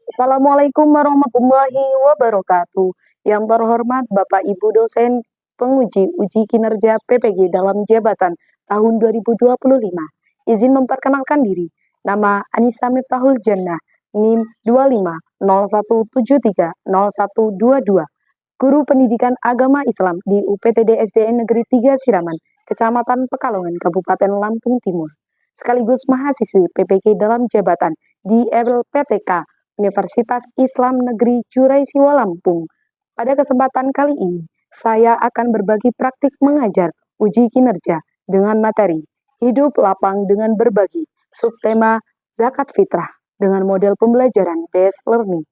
Assalamualaikum warahmatullahi wabarakatuh. Yang terhormat Bapak Ibu dosen penguji uji kinerja PPG dalam jabatan tahun 2025. Izin memperkenalkan diri. Nama Anissa Miftahul Jannah, NIM 2501730122. Guru Pendidikan Agama Islam di UPTD SDN Negeri 3 Siraman, Kecamatan Pekalongan, Kabupaten Lampung Timur. Sekaligus mahasiswi PPG dalam jabatan di LPTK Universitas Islam Negeri Jurai Siwa Lampung. Pada kesempatan kali ini, saya akan berbagi praktik mengajar uji kinerja dengan materi Hidup Lapang dengan Berbagi, subtema Zakat Fitrah dengan model pembelajaran based learning.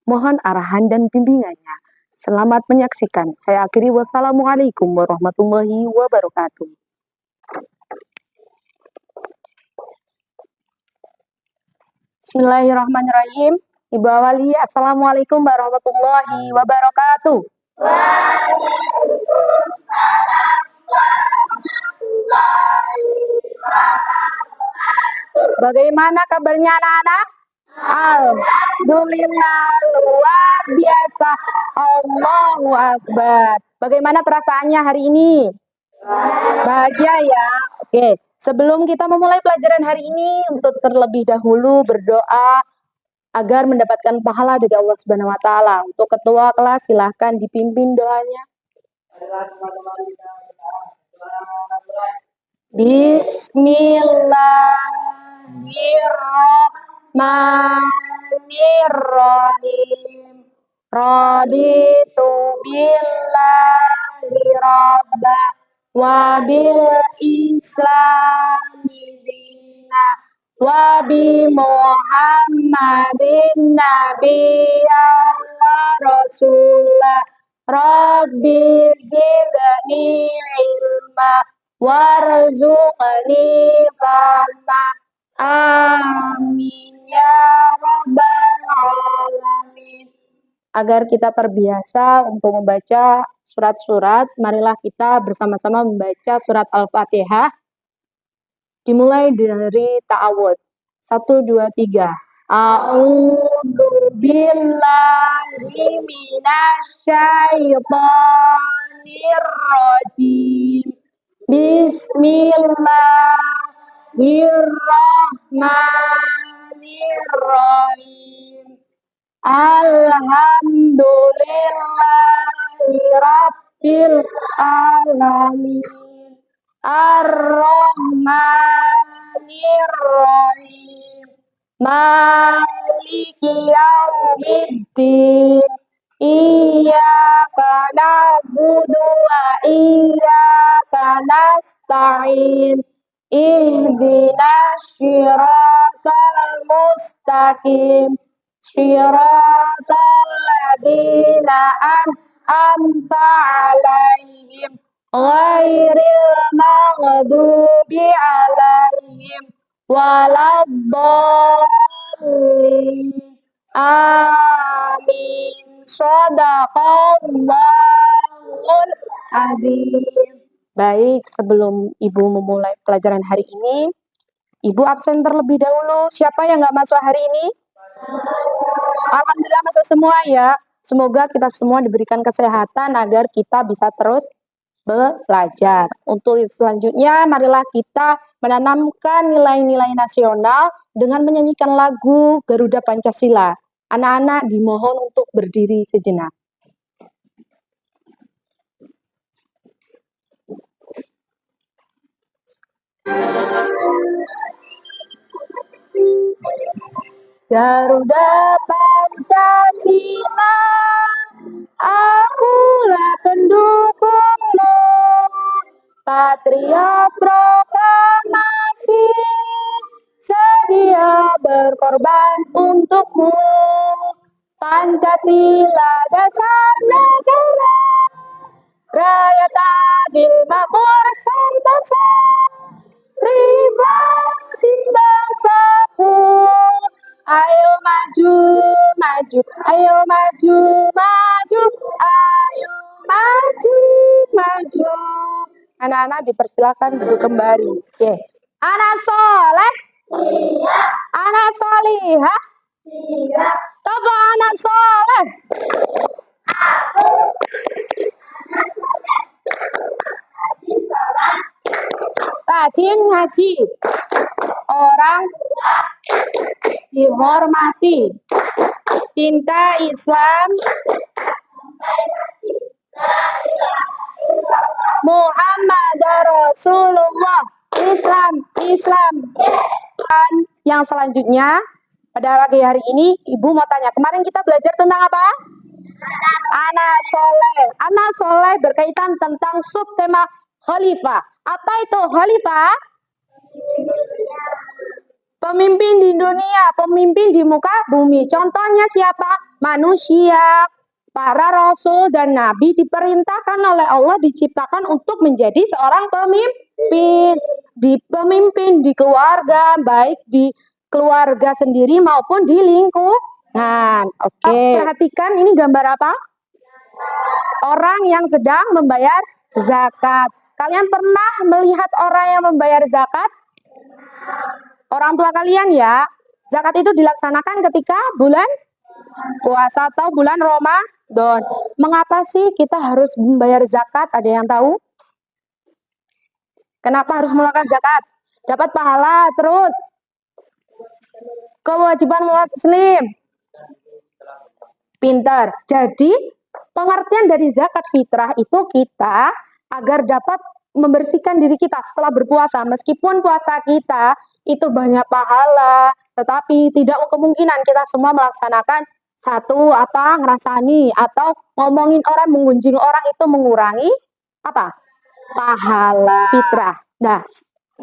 Mohon arahan dan bimbingannya. Selamat menyaksikan. Saya akhiri wassalamualaikum warahmatullahi wabarakatuh. Bismillahirrahmanirrahim. Ibu awali, Assalamualaikum warahmatullahi wabarakatuh. Bagaimana kabarnya anak-anak? Alhamdulillah, luar biasa. Allahu Akbar. Bagaimana perasaannya hari ini? Bahagia ya. Oke, sebelum kita memulai pelajaran hari ini, untuk terlebih dahulu berdoa agar mendapatkan pahala dari Allah Subhanahu wa taala. Untuk ketua kelas silahkan dipimpin doanya. Bismillahirrahmanirrahim. Raditu billahi rabba wa bil islami dina wa bi Muhammadin nabiyyan wa rasulah. Rabbi zidni ilma warzuqni fahma. Amin ya rabbal alamin. Agar kita terbiasa untuk membaca surat-surat, marilah kita bersama-sama membaca surat Al-Fatihah. Dimulai dari ta'awud. 1, 2, 3. A'udzu billahi minasyaitonir rajim. Bismillahirrahmanirrahim. Alhamdulillahi rabbil alamin. Ar-Rahmanir-Rahim. Maliki yaumiddin. Iyyaka na'budu wa iyyaka nasta'in. Ihdinas siratal mustaqim. Siratal ladzina an'amta 'alaihim ghairil maghdubi 'alaihim waladdallin. Amin. Shadaqallahul adzim. Baik, sebelum Ibu memulai pelajaran hari ini, Ibu absen terlebih dahulu. Siapa yang nggak masuk hari ini? Alhamdulillah masuk semua ya. Semoga kita semua diberikan kesehatan agar kita bisa terus belajar. Untuk selanjutnya, marilah kita menanamkan nilai-nilai nasional dengan menyanyikan lagu Garuda Pancasila. Anak-anak dimohon untuk berdiri sejenak. Garuda Pancasila, akulah pendukungmu, patriot proklamasi, sedia berkorban untukmu. Pancasila dasar negara, rakyat adil makmur sentosa, pribadi bangsaku. Ayo maju, maju, ayo maju, maju, ayo maju, maju. Anak-anak dipersilakan duduk kembali. Oke. Anak soleh, siap. Anak solihah, siap. Tepuk anak soleh. Rajin ngaji. Orang dihormati. Cinta Islam. Muhammad Rasulullah. Islam. Dan yang selanjutnya, pada pagi hari ini, Ibu mau tanya, kemarin kita belajar tentang apa? Anak soleh. Anak soleh berkaitan tentang subtema khalifah. Apa itu khalifah? Pemimpin di dunia, pemimpin di muka bumi. Contohnya siapa? Manusia. Para rasul dan nabi diperintahkan oleh Allah, diciptakan untuk menjadi seorang pemimpin. Pemimpin di keluarga, baik di keluarga sendiri maupun di lingkungan. Oke. Perhatikan ini gambar apa? Orang yang sedang membayar zakat. Kalian pernah melihat orang yang membayar zakat? Orang tua kalian ya. Zakat itu dilaksanakan ketika bulan puasa atau bulan Ramadan. Mengapa sih kita harus membayar zakat? Ada yang tahu? Kenapa harus mengeluarkan zakat? Dapat pahala, terus kewajiban muslim. Pintar. Jadi pengertian dari zakat fitrah itu kita agar dapat membersihkan diri kita setelah berpuasa. Meskipun puasa kita itu banyak pahala, tetapi tidak kemungkinan kita semua melaksanakan satu ngerasani atau ngomongin orang, menggunjing orang itu mengurangi apa? Pahala fitrah. Nah,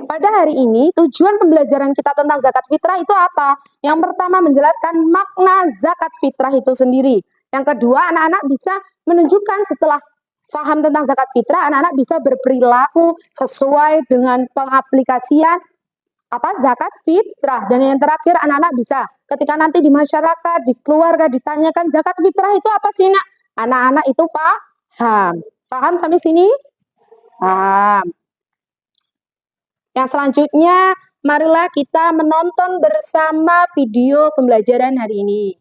pada hari ini tujuan pembelajaran kita tentang zakat fitrah itu apa? Yang pertama menjelaskan makna zakat fitrah itu sendiri. Yang kedua, anak-anak bisa menunjukkan setelah paham tentang zakat fitrah, anak-anak bisa berperilaku sesuai dengan pengaplikasian zakat fitrah. Dan yang terakhir, anak-anak bisa ketika nanti di masyarakat, di keluarga ditanyakan zakat fitrah itu apa sih, Nak? Anak-anak itu paham. Paham sampai sini? Paham. Yang selanjutnya, marilah kita menonton bersama video pembelajaran hari ini.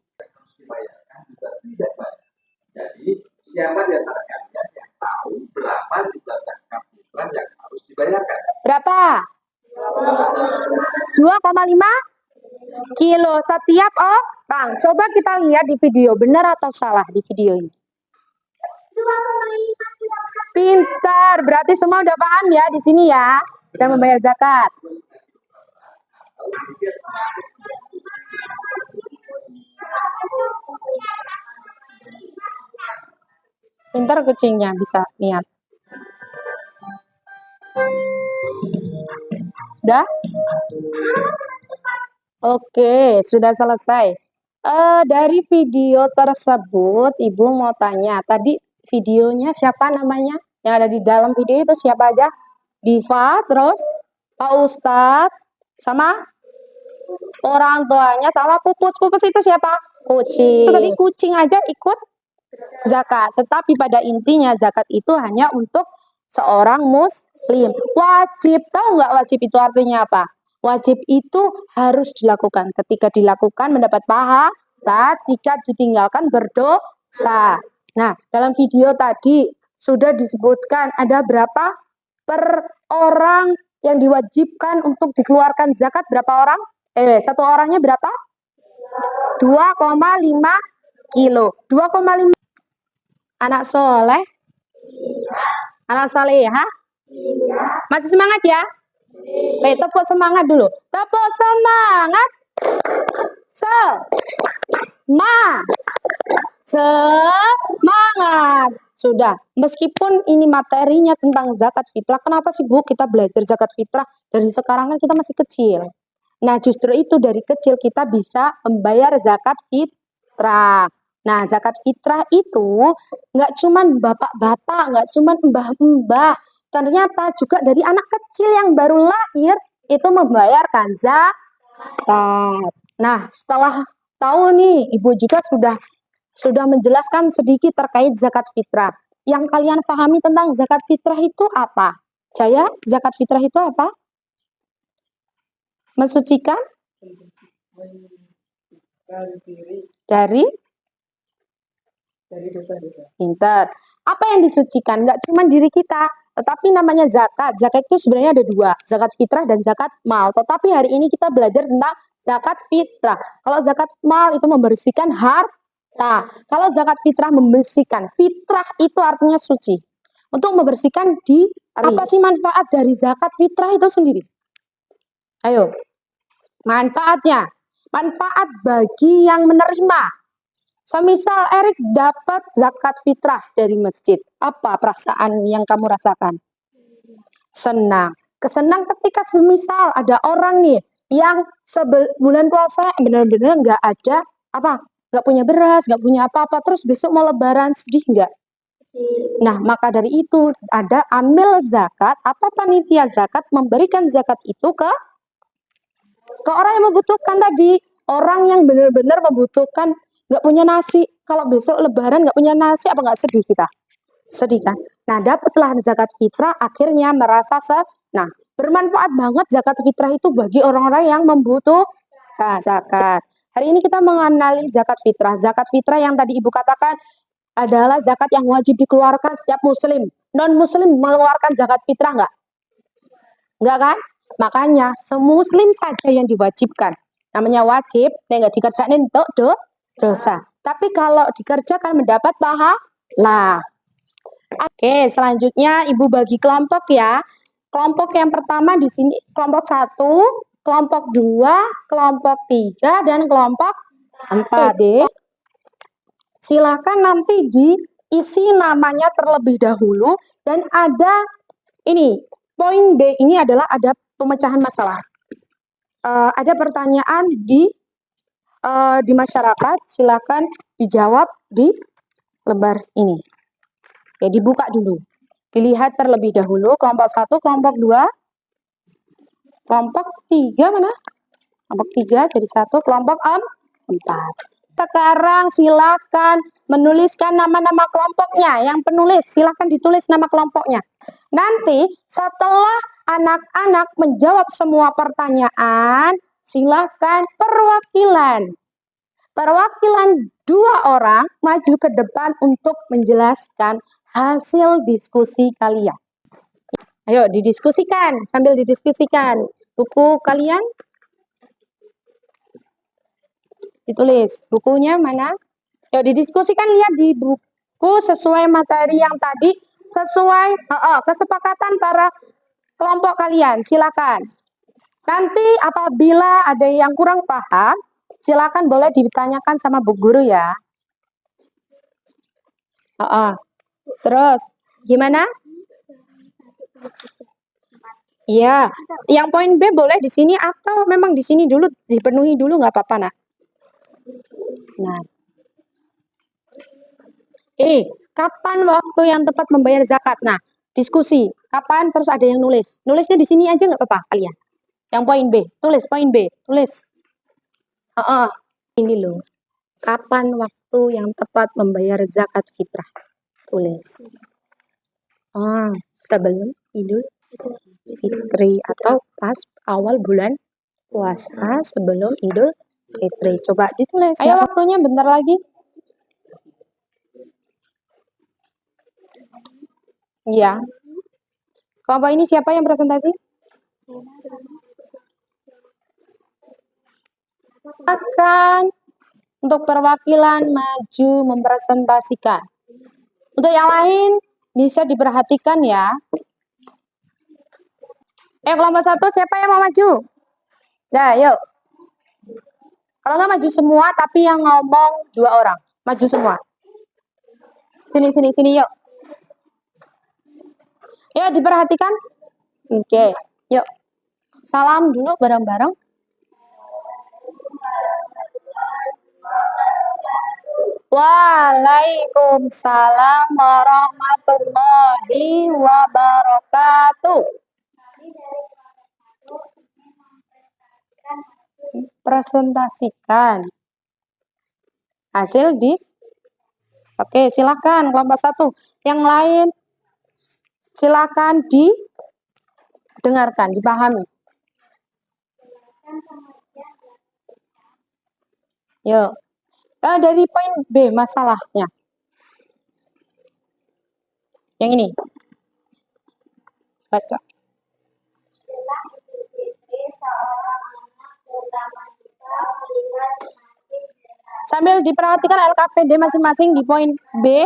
Jadi, siapa di antara kalian yang tahu berapa jumlah zakat fitrah yang harus dibayarkan? Berapa? 2,5 kilo setiap orang. Coba kita lihat di video, benar atau salah di video ini? Pintar, berarti semua udah paham ya di sini ya, sudah membayar zakat. Pintar kucingnya, bisa lihat. Udah? Oke, sudah selesai. Dari video tersebut, Ibu mau tanya, tadi videonya siapa namanya? Yang ada di dalam video itu siapa aja? Diva, terus Pak Ustadz, sama orang tuanya, sama pupus. Pupus itu siapa? Kucing. Itu tadi kucing aja ikut zakat. Tetapi pada intinya zakat itu hanya untuk seorang muslim. Wajib, tahu nggak wajib itu artinya apa? Wajib itu harus dilakukan. Ketika dilakukan mendapat pahala, jika ditinggalkan berdosa. Nah, dalam video tadi sudah disebutkan ada berapa per orang yang diwajibkan untuk dikeluarkan zakat, berapa orang? Satu orangnya berapa? 2,5 kilo. 2,5. Anak soleh? Anak soleha? Masih semangat ya? Tepuk semangat dulu. Tepuk semangat. Semangat. Sudah. Meskipun ini materinya tentang zakat fitrah, kenapa sih Bu kita belajar zakat fitrah? Dari sekarang kan kita masih kecil. Nah, justru itu dari kecil kita bisa membayar zakat fitrah. Nah, zakat fitrah itu nggak cuman bapak-bapak, nggak cuman mbah-mbah. Ternyata juga dari anak kecil yang baru lahir itu membayarkan zakat. Nah, setelah tahu nih, Ibu juga sudah menjelaskan sedikit terkait zakat fitrah. Yang kalian pahami tentang zakat fitrah itu apa? Jaya, zakat fitrah itu apa? Mensucikan? Dari dosa-dosa. pinter. Apa yang disucikan? Nggak cuma diri kita, tetapi namanya zakat. Zakat itu sebenarnya ada dua, zakat fitrah dan zakat mal. Tetapi hari ini kita belajar tentang zakat fitrah. Kalau zakat mal itu membersihkan harta. Kalau zakat fitrah membersihkan. Fitrah itu artinya suci. Untuk membersihkan diri. Apa sih manfaat dari zakat fitrah itu sendiri? Ayo. Manfaatnya. Manfaat bagi yang menerima. Semisal Erik dapat zakat fitrah dari masjid, apa perasaan yang kamu rasakan? Senang. Kesenang ketika semisal ada orang nih yang bulan puasa benar-benar nggak ada nggak punya beras, nggak punya apa-apa, terus besok mau lebaran, sedih nggak? Nah, maka dari itu ada amil zakat atau panitia zakat memberikan zakat itu ke orang yang membutuhkan tadi, orang yang benar-benar membutuhkan, nggak punya nasi. Kalau besok lebaran nggak punya nasi, apa nggak sedih kita? Sedih kan? Nah, dapatlah zakat fitrah, akhirnya merasa nah, bermanfaat banget zakat fitrah itu bagi orang-orang yang membutuhkan zakat. Hari ini kita mengenali zakat fitrah. Zakat fitrah yang tadi Ibu katakan adalah zakat yang wajib dikeluarkan setiap muslim. Non-muslim mengeluarkan zakat fitrah nggak? Nggak kan? Makanya semuslim saja yang diwajibkan. Namanya wajib, yang nggak dikerjain untuk dosa. Tapi kalau dikerjakan mendapat pahala. Oke, selanjutnya Ibu bagi kelompok ya. Kelompok yang pertama di sini kelompok 1, kelompok 2, kelompok 3, dan kelompok 4. Silakan nanti diisi namanya terlebih dahulu dan ada ini. Poin B ini adalah ada pemecahan masalah. Ada pertanyaan di masyarakat, silakan dijawab di lembar ini. Ya, dibuka dulu. Dilihat terlebih dahulu kelompok 1, kelompok 2, kelompok 3 mana? Kelompok 3 jadi 1, kelompok 4. Sekarang silakan menuliskan nama-nama kelompoknya. Yang penulis silakan ditulis nama kelompoknya. Nanti setelah anak-anak menjawab semua pertanyaan, silakan perwakilan 2 orang maju ke depan untuk menjelaskan hasil diskusi kalian. Ayo didiskusikan, sambil didiskusikan. Buku kalian ditulis. Bukunya mana? Ayo didiskusikan, lihat di buku sesuai materi yang tadi, sesuai kesepakatan para kelompok kalian. Silakan. Nanti apabila ada yang kurang paham, silakan boleh ditanyakan sama Bu Guru ya. Terus gimana? Iya, yang poin B boleh di sini atau memang di sini dulu dipenuhi dulu nggak apa-apa, nah. Nah, kapan waktu yang tepat membayar zakat? Nah, diskusi. Kapan? Terus ada yang nulis. Nulisnya di sini aja nggak apa-apa kalian. Yang poin B, tulis poin B, tulis. Ini loh. Kapan waktu yang tepat membayar zakat fitrah? Tulis. Sebelum Idul Fitri atau pas awal bulan puasa sebelum Idul Fitri. Coba ditulis. Ayo waktunya bentar lagi. Iya. Kelompok ini siapa yang presentasi? Akan untuk perwakilan maju mempresentasikan. Untuk yang lain bisa diperhatikan ya. Kelompok 1 siapa yang mau maju? Nah, yuk. Kalau nggak maju semua, tapi yang ngomong 2 orang. Maju semua. Sini, yuk. Yuk, diperhatikan. Oke, yuk. Salam dulu bareng-bareng. Waalaikumsalam warahmatullahi wabarakatuh. Presentasikan hasil Oke, silakan kelompok 1. Yang lain silakan didengarkan, dipahami. Yuk. Dari poin B masalahnya. Yang ini. Baca. Setelah Idul Fitri, seorang anak terutama kita melihat semakin jelas. Sambil diperhatikan LKPD masing-masing di poin B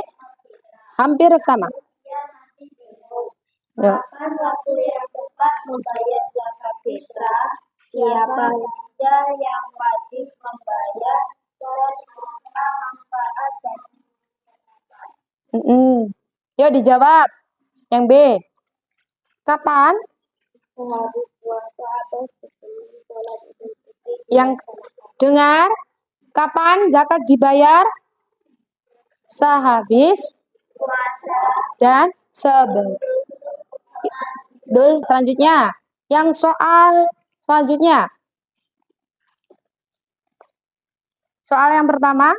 hampir sama. Dia masih bingung. Yuk. Kapan waktu yang tepat membayar zakat fitrah? Siapa saja yang wajib membayar dan apa manfaat bagi Yuk dijawab. Yang B. Kapan? sehabis puasa atau sebelum sholat Idul Fitri? Yang dengar. Kapan zakat dibayar? Sehabis Puasa. dan sebelum. Selanjutnya. Yang soal selanjutnya. Soal yang pertama.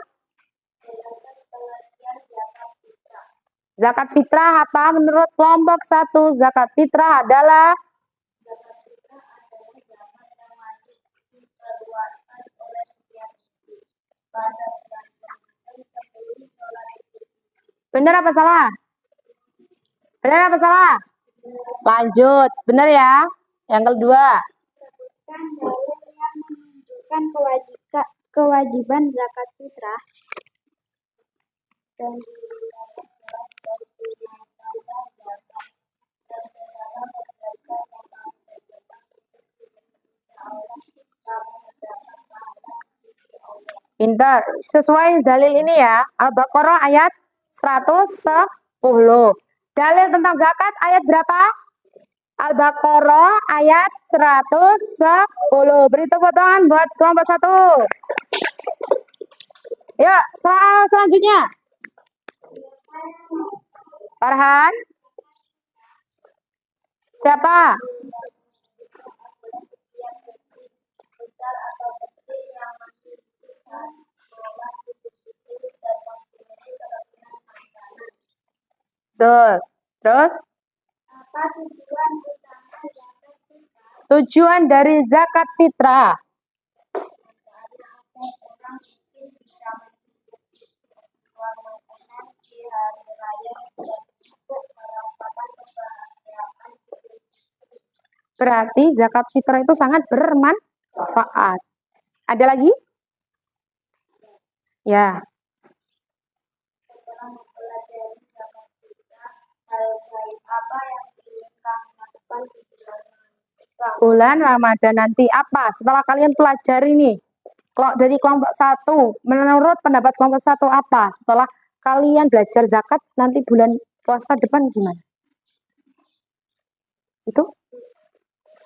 Zakat fitrah apa? Menurut kelompok 1, zakat fitrah adalah benar apa salah? Benar apa salah? Lanjut. Benar ya? Yang kedua. Sebutkan dalil yang menunjukkan kewajiban zakat fitrah dan diriwayatkan dari firman Allah zakat dan dalam berbaca tentang Allah kamu mendapat pahala sisi Allah. Pintar. Sesuai dalil ini ya. Al-Baqarah ayat 110. Dalil tentang zakat ayat berapa? Al-Baqarah ayat 110. Beri tepuk tangan buat kelompok 1. Ya, soal selanjutnya. Farhan. Siapa? Besar atau kecil yang masih bisa sholat Idul Fitri dan mempunyai kelebihan makanan. Tuh. Terus? Apa tujuan utama zakat fitrah? Tujuan dari zakat fitrah. Karena agar orang miskin bisa mencukupi kebutuhan makanan di hari raya dan untuk merasakan kebahagiaan Idul Fitri. Berarti zakat fitrah itu sangat bermanfaat. Ada lagi? Ya. Setelah mempelajari zakat fitrah, hal baik apa yang diinginkan lakukan di Bulan Ramadan nanti apa? Setelah kalian pelajari nih. Kalau dari kelompok 1, menurut pendapat kelompok 1 apa? Setelah kalian belajar zakat nanti bulan puasa depan gimana? Itu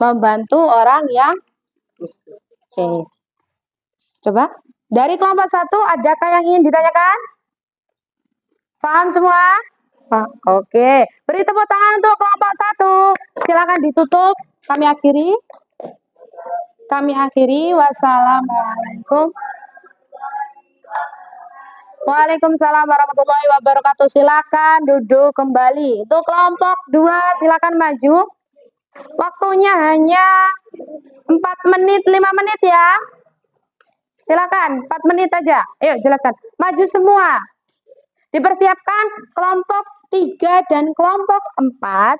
membantu orang yang Oke. Coba. Dari kelompok 1 adakah yang ingin ditanyakan? Paham semua? Oke. Beri tepuk tangan untuk kelompok 1. Silakan ditutup. Kami akhiri. Wassalamualaikum. Waalaikumsalam warahmatullahi wabarakatuh. Silakan duduk kembali. Untuk kelompok 2 silakan maju. Waktunya hanya 4 menit, 5 menit ya. Silakan, 4 menit aja. Ayo jelaskan. Maju semua. Dipersiapkan kelompok 3 dan kelompok 4.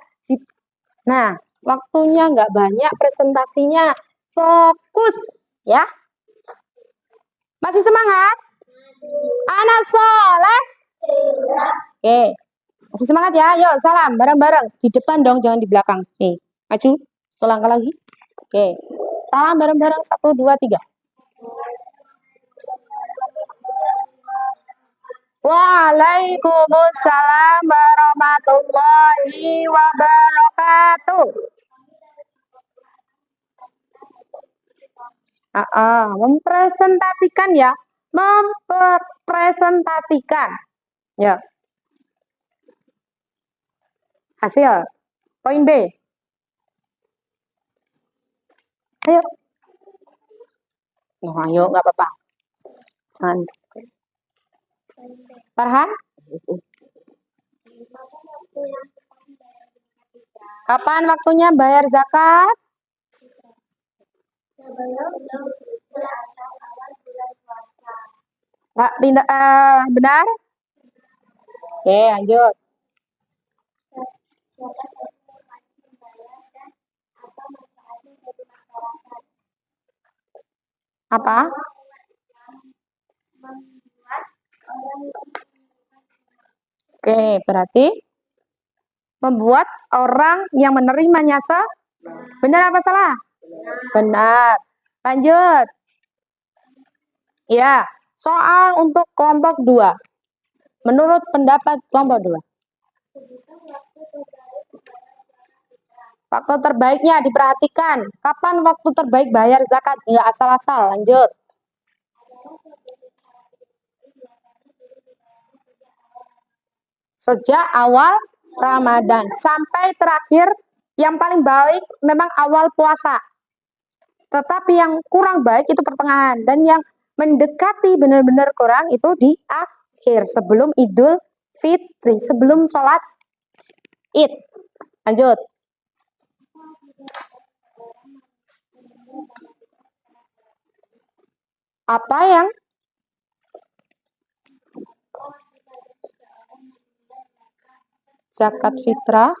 Nah, waktunya nggak banyak, presentasinya fokus ya. Masih semangat? Anak soleh? Oke. Masih semangat ya? Yuk salam bareng-bareng. Di depan dong, jangan di belakang. Nih, maju. Satu langkah lagi. Oke. Salam bareng-bareng. 1, 2, 3. Waalaikumsalam warahmatullahi wabarakatuh. Mempresentasikan ya. Mempresentasikan. Ya. Hasil. Poin B. Ayo. Oh, ayo, nggak apa-apa. Jangan. Farhan? Kapan waktunya bayar zakat? Sebelum Idul Fitri atau awal bulan puasa. Pak, benar? Oke, lanjut. Siapa saja yang wajib membayar dan apa manfaatnya bagi masyarakat. Apa? Membuat orang Oke, berarti membuat orang yang menerimanya benar apa salah? Benar. Lanjut. Ya, soal untuk kelompok 2. Menurut pendapat kelompok 2. Waktu terbaiknya diperhatikan. Kapan waktu terbaik bayar zakat? Nggak asal-asal. Lanjut. Sejak awal Ramadan sampai terakhir, yang paling baik memang awal puasa. Tetapi yang kurang baik itu pertengahan, dan yang mendekati benar-benar kurang itu di akhir sebelum Idul Fitri, sebelum sholat Id. Lanjut. Apa yang zakat fitrah?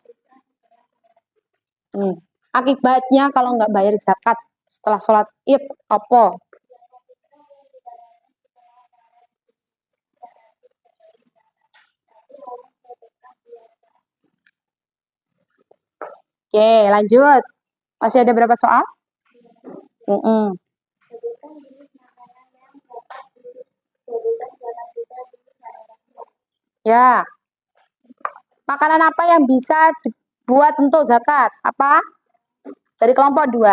Akibatnya kalau nggak bayar zakat setelah sholat Id apa? Oke, lanjut. Masih ada berapa soal? Ya. Makanan apa yang bisa dibuat untuk zakat? Apa? Dari kelompok 2.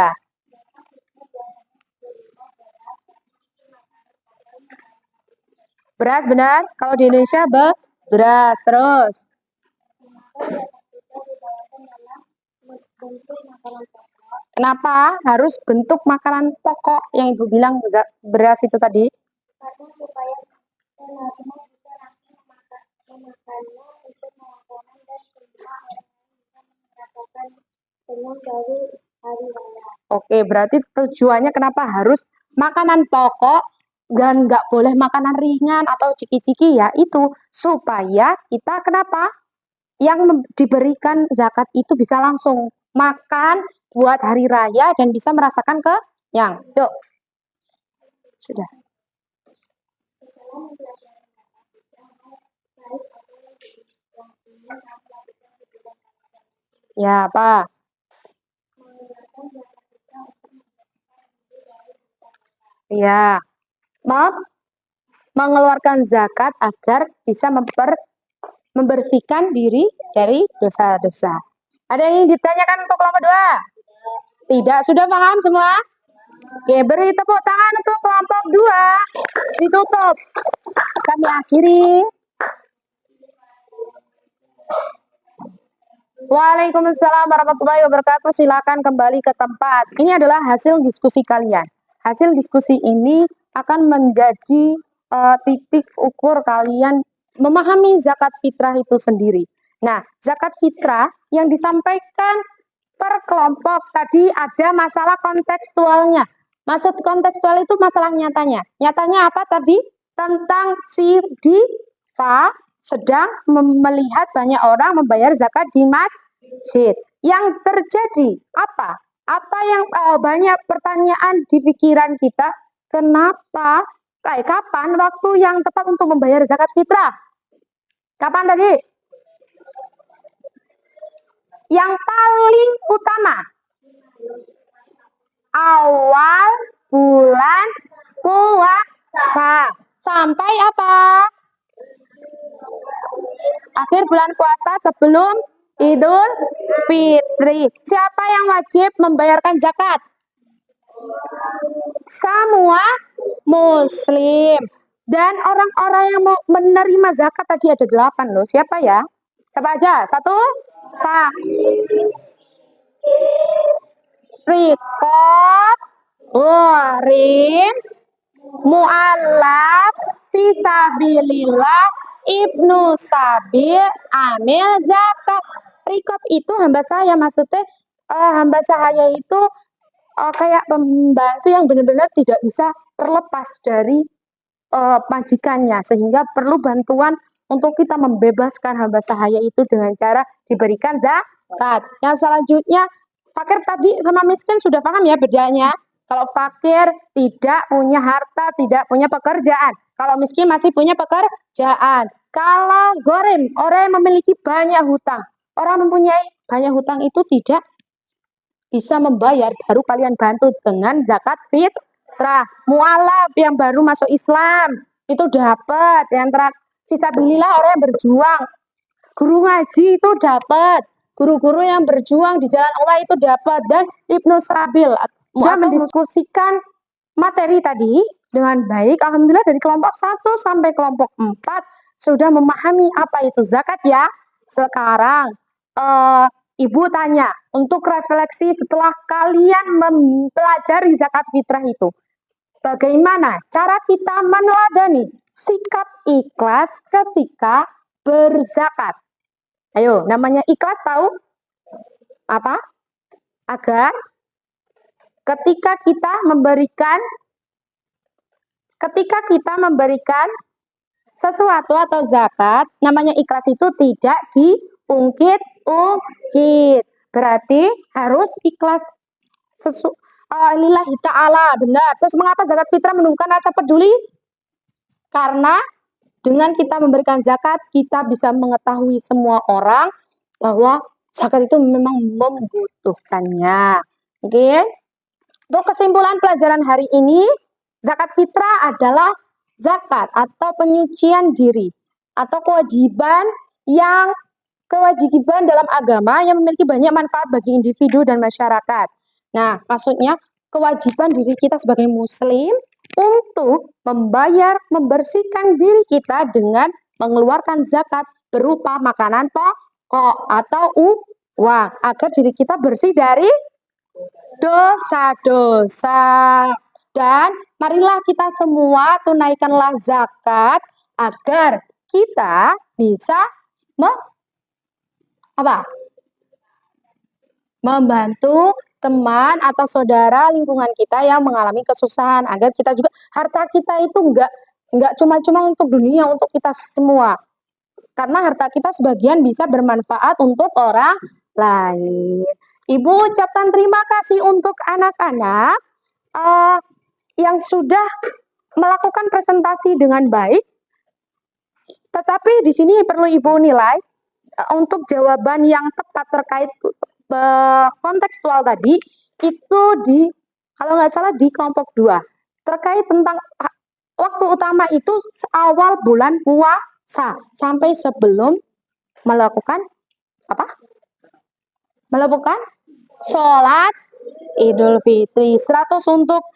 Beras, benar. Kalau di Indonesia beras. Terus. Kenapa harus bentuk makanan pokok yang Ibu bilang beras itu tadi? karena supaya penerima bisa langsung memakannya untuk makanan dan semua orang bisa merasakan penuh dari hari raya. Oke, berarti tujuannya kenapa harus makanan pokok dan nggak boleh makanan ringan atau ciki-ciki ya, itu supaya kita kenapa? Yang diberikan zakat itu bisa langsung makan buat hari raya dan bisa merasakan kenyang. Yuk. Sudah. Ya, apa? Ya. Mengeluarkan zakat agar bisa membersihkan diri dari dosa-dosa. Ada yang ingin ditanyakan untuk kelompok 2? Tidak, sudah paham semua? Oke, beri tepuk tangan untuk kelompok 2. Ditutup. Kami akhiri. Waalaikumsalam warahmatullahi wabarakatuh. Silakan kembali ke tempat. Ini adalah hasil diskusi kalian. Hasil diskusi ini akan menjadi titik ukur kalian memahami zakat fitrah itu sendiri. Nah, zakat fitrah yang disampaikan per kelompok tadi ada masalah kontekstualnya. Maksud kontekstual itu masalah nyatanya. Nyatanya apa tadi? Tentang si Diva sedang melihat banyak orang membayar zakat di masjid. Yang terjadi apa? Apa yang banyak pertanyaan di pikiran kita? Kenapa? Kapan waktu yang tepat untuk membayar zakat fitrah? Kapan tadi? Yang paling utama. Awal bulan puasa. Sampai apa? Akhir bulan puasa sebelum Idul Fitri. Siapa yang wajib membayarkan zakat? Semua muslim. Dan orang-orang yang mau menerima zakat tadi ada 8 loh. Siapa ya? Siapa aja? 1, Rikot, Warim, Mu'allaf, Fisabilillah, Ibnu Sabil, Amil Zakat. Rikop itu hamba saya, maksudnya hamba saya itu kayak pembantu yang benar-benar tidak bisa terlepas dari majikannya, sehingga perlu bantuan untuk kita membebaskan hamba sahaya itu dengan cara diberikan zakat. Yang selanjutnya, fakir tadi sama miskin sudah paham ya bedanya. Kalau fakir tidak punya harta, tidak punya pekerjaan. Kalau miskin masih punya pekerjaan. Kalau gorim, orang yang memiliki banyak hutang. Orang mempunyai banyak hutang itu tidak bisa membayar, baru kalian bantu dengan zakat fitrah. Mualaf yang baru masuk Islam, itu dapat. Yang terakhir, fisabilillah orang yang berjuang. Guru ngaji itu dapat. Guru-guru yang berjuang di jalan Allah itu dapat. Dan Ibnu Sabil sudah mendiskusikan materi tadi dengan baik. Alhamdulillah dari kelompok 1 sampai kelompok 4 sudah memahami apa itu zakat ya. Sekarang Ibu tanya untuk refleksi setelah kalian mempelajari zakat fitrah itu. Bagaimana cara kita meneladani sikap ikhlas ketika berzakat? Ayo, namanya ikhlas tahu? Apa? Agar ketika kita memberikan sesuatu atau zakat, namanya ikhlas itu tidak diungkit-ungkit. Berarti harus ikhlas lillahi ta'ala, benar. Terus mengapa zakat fitrah menumbuhkan rasa peduli? Karena dengan kita memberikan zakat, kita bisa mengetahui semua orang bahwa zakat itu memang membutuhkannya. Oke? Untuk kesimpulan pelajaran hari ini, zakat fitrah adalah zakat atau penyucian diri atau kewajiban dalam agama yang memiliki banyak manfaat bagi individu dan masyarakat. Nah, maksudnya kewajiban diri kita sebagai muslim untuk membersihkan diri kita dengan mengeluarkan zakat berupa makanan pokok atau uang agar diri kita bersih dari dosa-dosa. Dan marilah kita semua tunaikanlah zakat agar kita bisa membantu teman atau saudara lingkungan kita yang mengalami kesusahan, agar kita juga harta kita itu enggak cuma-cuma untuk dunia, untuk kita semua. Karena harta kita sebagian bisa bermanfaat untuk orang lain. Ibu ucapkan terima kasih untuk anak-anak yang sudah melakukan presentasi dengan baik. Tetapi di sini perlu Ibu nilai untuk jawaban yang tepat terkait kontekstual tadi itu kalau nggak salah di kelompok 2 terkait tentang waktu utama itu awal bulan puasa sampai sebelum melakukan sholat Idul Fitri. 100 untuk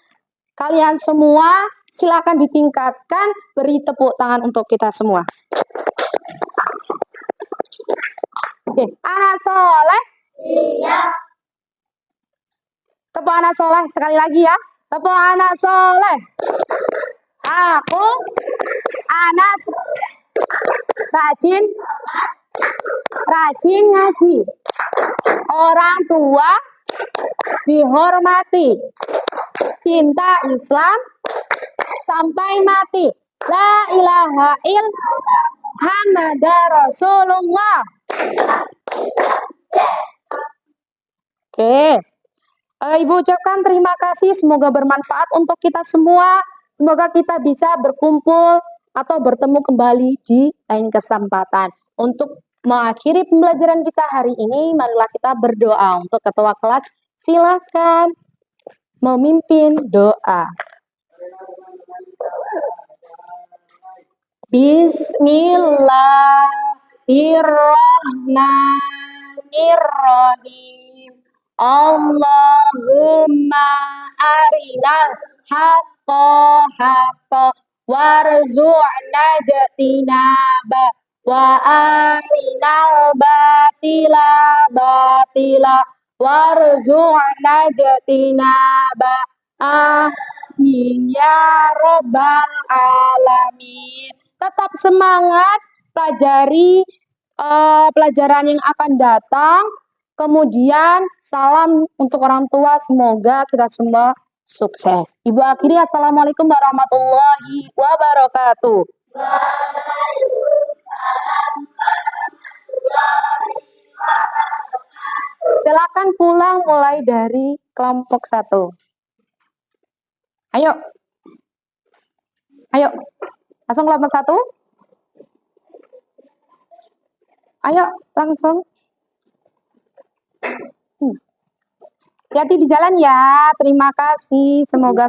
kalian semua, silakan ditingkatkan, beri tepuk tangan untuk kita semua. Oke, anak soleh. Iya. Tepuk anak soleh sekali lagi ya. Tepuk anak soleh. Aku anak rajin ngaji. Orang tua dihormati. Cinta Islam sampai mati. La ilaha illallah Muhammadar Rasulullah. Oke. Ibu ucapkan terima kasih, semoga bermanfaat untuk kita semua. Semoga kita bisa berkumpul atau bertemu kembali di lain kesempatan. Untuk mengakhiri pembelajaran kita hari ini, marilah kita berdoa. Untuk ketua kelas, silakan memimpin doa. Bismillahirrahmanirrahim. Allahumma arinal haqqa haqqa warzu'na jatinaba wa arinal batila batila warzu'na jatinaba. Amin ya robbal alamin. Tetap semangat pelajari pelajaran yang akan datang. Kemudian salam untuk orang tua, semoga kita semua Sukses. Ibu akhiri, Assalamualaikum warahmatullahi wabarakatuh. Silakan pulang mulai dari kelompok 1. Ayo. Ayo. Langsung kelompok 1. Ayo, langsung. Hati-hati di jalan ya. Terima kasih. Semoga